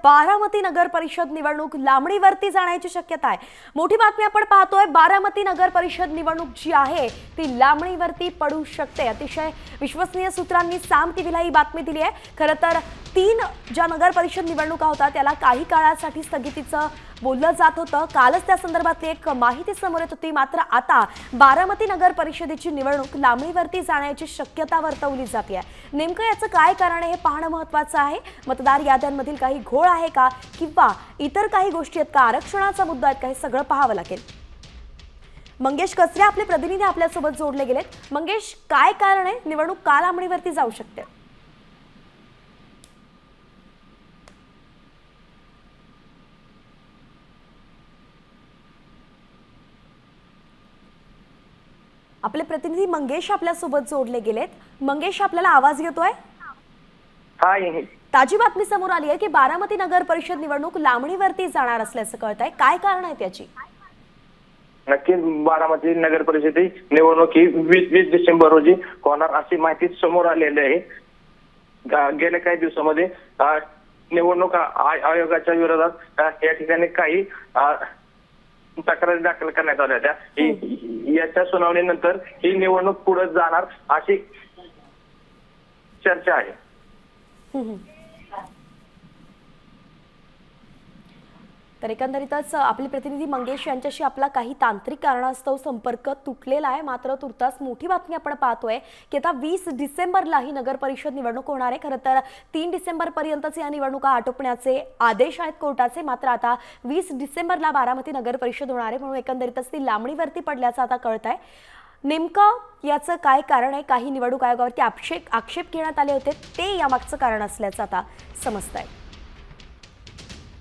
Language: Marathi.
बारामती नगर परिषद निवडणूक लांबणीवरती जाण्याची शक्यता आहे। मोठी बातमी आपण पाहतोय, बारामती नगर परिषद निवडणूक जी आहे ती लांबणीवरती पडू शकते। अतिशय विश्वसनीय सूत्रांनी साम टीव्हीला ही बातमी दिली आहे। खरं तर 3 ज्या नगर परिषद निवडणुका होता त्याला काही काळासाठी स्थगितीचं बोललं जात होतं। कालच त्या संदर्भातली एक माहिती समोर येत होती। मात्र आता बारामती नगर परिषदेची निवडणूक लांबणीवरती जाण्याची शक्यता वर्तवली जाते आहे। नेमकं याचं काय कारण आहे हे पाहणं महत्त्वाचं आहे। मतदार याद्यांमधील काही घोळ आहे का किंवा इतर काही गोष्टी आहेत का, आरक्षणाचा मुद्दा आहे का, हे सगळं पाहावं लागेल। मंगेश कसरे आपले प्रतिनिधी आपल्यासोबत जोडले गेलेत। मंगेश, काय कारण आहे निवडणूक का लांबणीवरती जाऊ शकते? आपले प्रतिनिधी मंगेश आपल्यासोबत जोडले गेलेत। मंगेश, आपल्याला आवाज येतोय? हाय, ताजी बातमी समोर आली आहे की बारामती नगर परिषद निवडणूक लांबणीवरती जाणार असल्याचं कळतंय। काय कारण आहे त्याची? नक्कीच बारामती नगर परिषदे निवडणूक ही 20 डिसेंबर रोजी होणार अशी माहिती समोर आलेली आहे। गेल्या काही दिवसामध्ये निवडणूक आयोगाच्या विरोधात या ठिकाणी काही तक्रारी दाखल करण्यात आल्या होत्या। याच्या सुनावणीनंतर ही निवडणूक पुढे जाणार अशी चर्चा आहे। तर एकंदरीतच आपले प्रतिनिधी मंगेश यांच्याशी आपला काही तांत्रिक कारणास्तव संपर्क तुटलेला आहे। मात्र तुर्तास मोठी बातमी आपण पाहतोय की आता 20 डिसेंबरला ही नगर परिषद निवडणूक होणार आहे। खरं तर 3 डिसेंबर पर्यंतच या निवडणुका आटोपण्याचे आदेश आहेत कोर्टाचे। मात्र आता 20 डिसेंबरला बारामती नगर परिषद होणार आहे, म्हणून एकंदरीतच ती लांबणीवरती पडल्याचं आता कळतंय। नेमकं याचं काय कारण आहे? काही निवडणूक आयोगावरती आक्षेप घेण्यात आले होते, ते यामागचं कारण असल्याचं आता समजतंय।